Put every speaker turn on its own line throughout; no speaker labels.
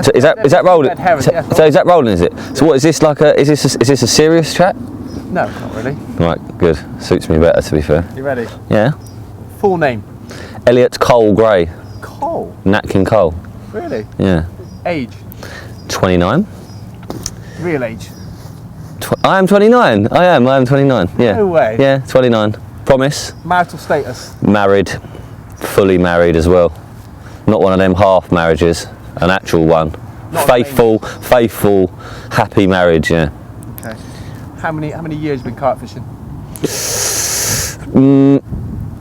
So is that rolling?
Herring,
So,
yeah.
so is that rolling? Is it? So what is this like? Is this a serious chat?
No, not really.
Right, good. Suits me better, to be fair.
You ready?
Yeah.
Full name?
Elliott Cole Gray.
Cole?
Natkin Cole.
Really?
Yeah.
Age?
29.
Real age?
I am 29. I am 29. Yeah.
No way.
Yeah, 29. Promise.
Marital status?
Married. Fully married as well. Not one of them half marriages. An actual one.
Not
Faithful, happy marriage, yeah.
Okay. How many years have you been carp fishing?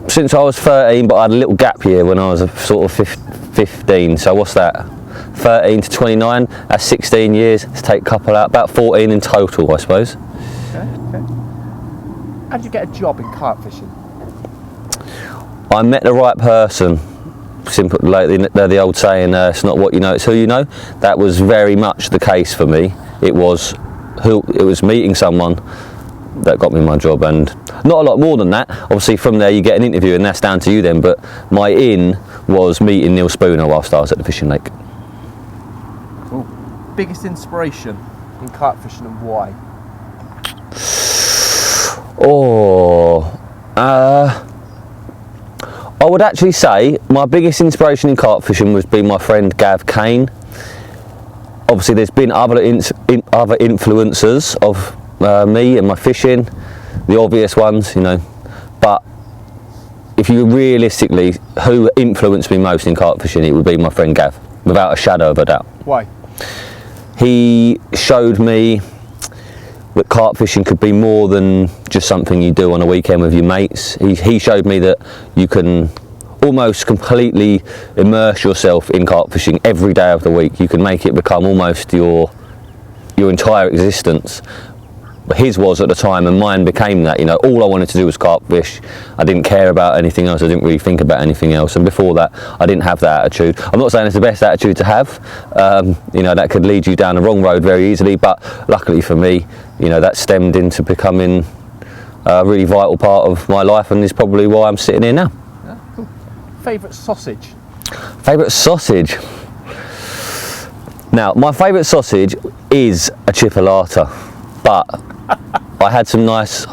Since I was 13, but I had a little gap year when I was sort of 15. So what's that? 13 to 29. That's 16 years. Let's take a couple out. About 14 in total, I suppose.
Okay. How did you get a job in carp fishing?
I met the right person. Simple, like the old saying, it's not what you know, it's who you know. That was very much the case for me. It was meeting someone that got me my job, and not a lot more than that. Obviously from there you get an interview and that's down to you then, but my in was meeting Neil Spooner whilst I was at the fishing lake.
Cool. Biggest inspiration in carp fishing and why?
I would actually say my biggest inspiration in carp fishing was being my friend Gav Kane. Obviously there's been other influences of me and my fishing, the obvious ones, you know, but if you realistically, who influenced me most in carp fishing, it would be my friend Gav, without a shadow of a doubt.
Why? He
showed me that carp fishing could be more than just something you do on a weekend with your mates. He showed me that you can almost completely immerse yourself in carp fishing every day of the week. You can make it become almost your entire existence. But his was at the time, and mine became that. You know, all I wanted to do was carp fish. I didn't care about anything else. I didn't really think about anything else. And before that, I didn't have that attitude. I'm not saying it's the best attitude to have. You know, that could lead you down the wrong road very easily. But luckily for me, you know, that stemmed into becoming a really vital part of my life, and is probably why I'm sitting here now.
Yeah, cool. Favourite sausage?
Favourite sausage? Now, my favourite sausage is a chipolata, but I had some nice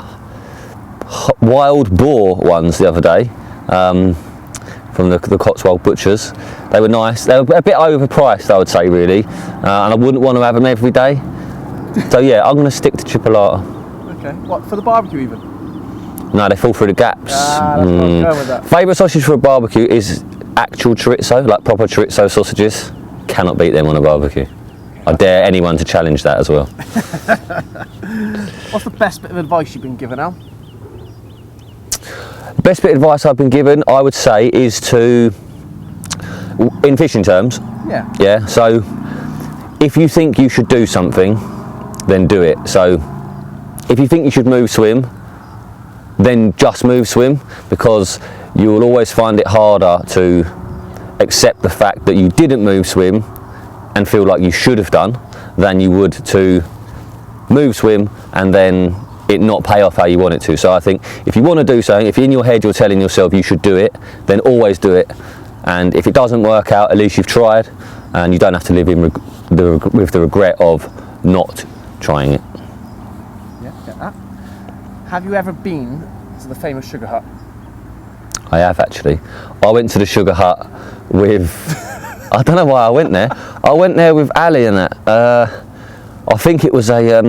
wild boar ones the other day from the Cotswold Butchers. They were nice. They were a bit overpriced, I would say, really, and I wouldn't want to have them every day. So yeah, I'm going to stick to chipolata.
Okay. What, for the barbecue even?
No, they fall through the gaps.
That's what I'm going with that.
Favourite sausage for a barbecue is actual chorizo, like proper chorizo sausages. Cannot beat them on a barbecue. I dare anyone to challenge that as well.
What's the best bit of advice you've been given, Al?
The best bit of advice I've been given, I would say, is to, in fishing terms, yeah, so if you think you should do something, then do it. So if you think you should move swim, then just move swim, because you will always find it harder to accept the fact that you didn't move swim and feel like you should have done than you would to move swim and then it not pay off how you want it to. So I think if you want to do something, if in your head you're telling yourself you should do it, then always do it. And if it doesn't work out, at least you've tried, and you don't have to live with the regret of not trying it.
Yeah, get that. Have you ever been to the famous Sugar Hut?
I have, actually. I went to the Sugar Hut with, I don't know why I went there. I went there with Ali and that. I think it was a,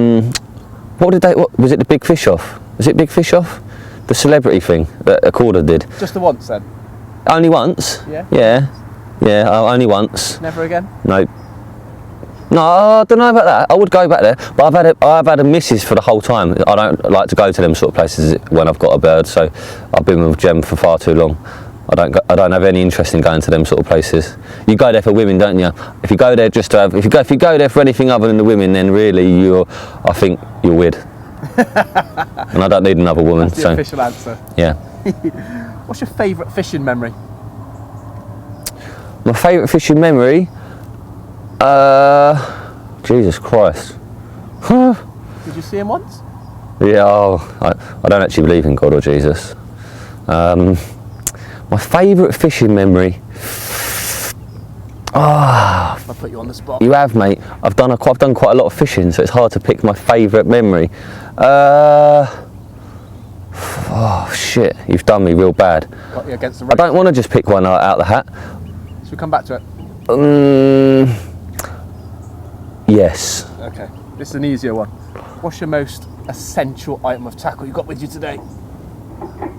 what was it, the Big Fish Off? Was it Big Fish Off? The celebrity thing that Accorda did.
Just the once then?
Only once?
Yeah.
Yeah, only once.
Never again?
No. No, I don't know about that. I would go back there, but I've had a missus for the whole time. I don't like to go to them sort of places when I've got a bird, so I've been with Jem for far too long. I don't have any interest in going to them sort of places. You go there for women, don't you? If you go there just to have, if you go there for anything other than the women, then really I think you're weird. And I don't need another woman.
That's the official answer.
Yeah.
What's your favourite fishing memory?
My favourite fishing memory? Jesus Christ.
Did you see him once?
Yeah, I don't actually believe in God or Jesus. My favourite fishing memory? Ah,
I'll put you on the spot.
you have, mate. I've done quite a lot of fishing, so it's hard to pick my favourite memory. Oh shit, you've done me real bad.
Got you against the
I
rope.
don't want to just pick one out of the hat.
Should we come back to it?
Yes.
Okay, this is an easier one. What's your most essential item of tackle you got with you today?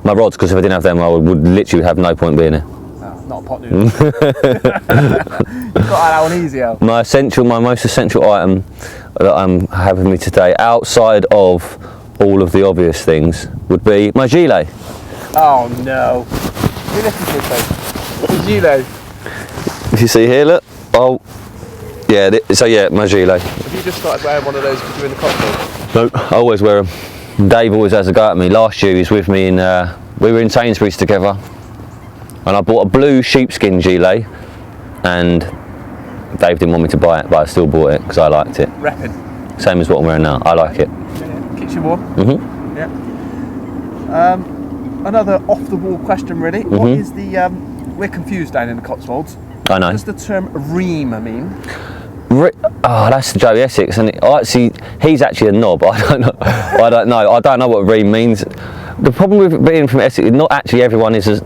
My rods, because if I didn't have them, I would literally have no point being here.
Oh, not a pot noodle. You got that one easier.
My most essential item that I'm having with me today, outside of all of the obvious things, would be my gilet.
Oh no. Who listens to this thing? Did you know?
If you see here, look. Oh, yeah. So yeah, my gilet.
Have you just started wearing one of those because you're in the Cotswolds?
No, I always wear them. Dave always has a go at me. Last year he was with me in, we were in Sainsbury's together, and I bought a blue sheepskin gilet, and Dave didn't want me to buy it, but I still bought it because I liked it.
Repping.
Same as what I'm wearing now. I like it.
Yeah. Keeps you warm.
Mhm.
Yeah. Another off-the-wall question, really. What is the? We're confused down in the Cotswolds.
I know.
What does the term ream mean?
Oh, that's Joey Essex, and he's actually a knob. I don't know. I don't know what ream means. The problem with being from Essex, not everyone is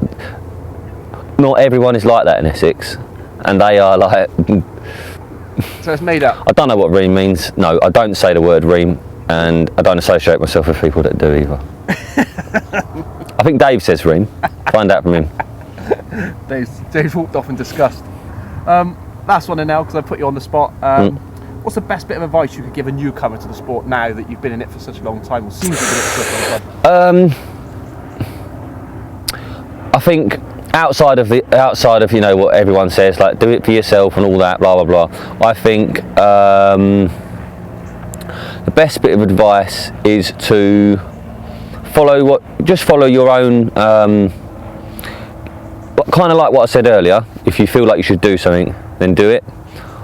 like that in Essex, and they are like.
So it's made up.
I don't know what ream means. No, I don't say the word ream, and I don't associate myself with people that do either. I think Dave says ream. Find out from him.
Dave's walked off in disgust. Last one in now, because I put you on the spot. What's the best bit of advice you could give a newcomer to the sport now that you've been in it for such a long time, or seem to be in it for such a long time?
I think outside of what everyone says, like do it for yourself and all that, blah blah blah. I think the best bit of advice is to follow your own. Kind of like what I said earlier. If you feel like you should do something, then do it.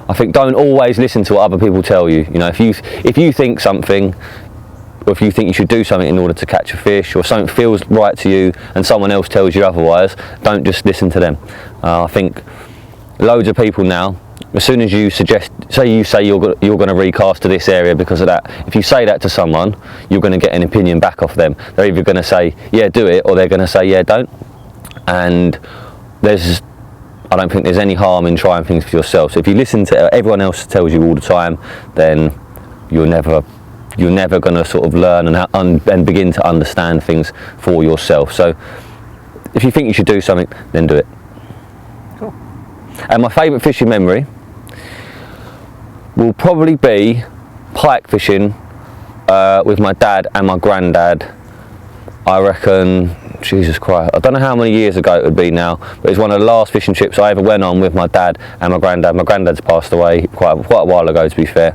I think don't always listen to what other people tell you. You know, if you think something, or if you think you should do something in order to catch a fish, or something feels right to you, and someone else tells you otherwise, don't just listen to them. I think loads of people now, as soon as you say you're going to recast to this area because of that, if you say that to someone, you're going to get an opinion back off them. They're either going to say, yeah, do it, or they're going to say, yeah, don't. And I don't think there's any harm in trying things for yourself. So if you listen to everyone else tells you all the time, then you're never going to sort of learn and begin to understand things for yourself. So if you think you should do something, then do it.
Cool.
And my favourite fishing memory will probably be pike fishing with my dad and my granddad. I reckon, Jesus Christ, I don't know how many years ago it would be now, but it's one of the last fishing trips I ever went on with my dad and my granddad. My granddad's passed away quite a while ago, to be fair.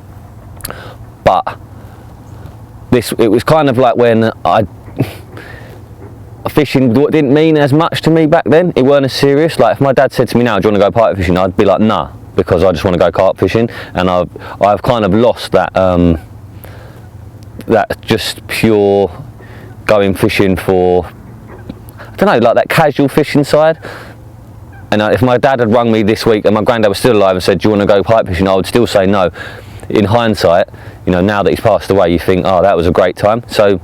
But it was kind of like when fishing didn't mean as much to me back then. It weren't as serious. Like if my dad said to me now, do you want to go pike fishing? I'd be like, nah, because I just want to go carp fishing. And I've kind of lost that just pure going fishing for, I don't know, like that casual fishing side. And if my dad had rung me this week and my granddad was still alive and said, do you want to go pike fishing? I would still say no. In hindsight, now that he's passed away, you think, oh, that was a great time. So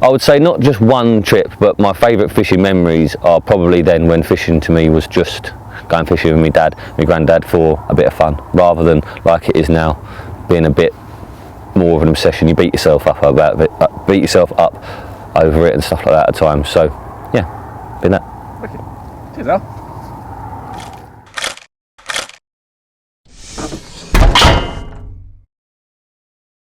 I would say not just one trip, but my favourite fishing memories are probably then when fishing to me was just going fishing with my dad, my granddad, for a bit of fun, rather than like it is now, being a bit more of an obsession. You beat yourself up over it and stuff like that at times. So yeah, been that.
Okay. Cheers, Al.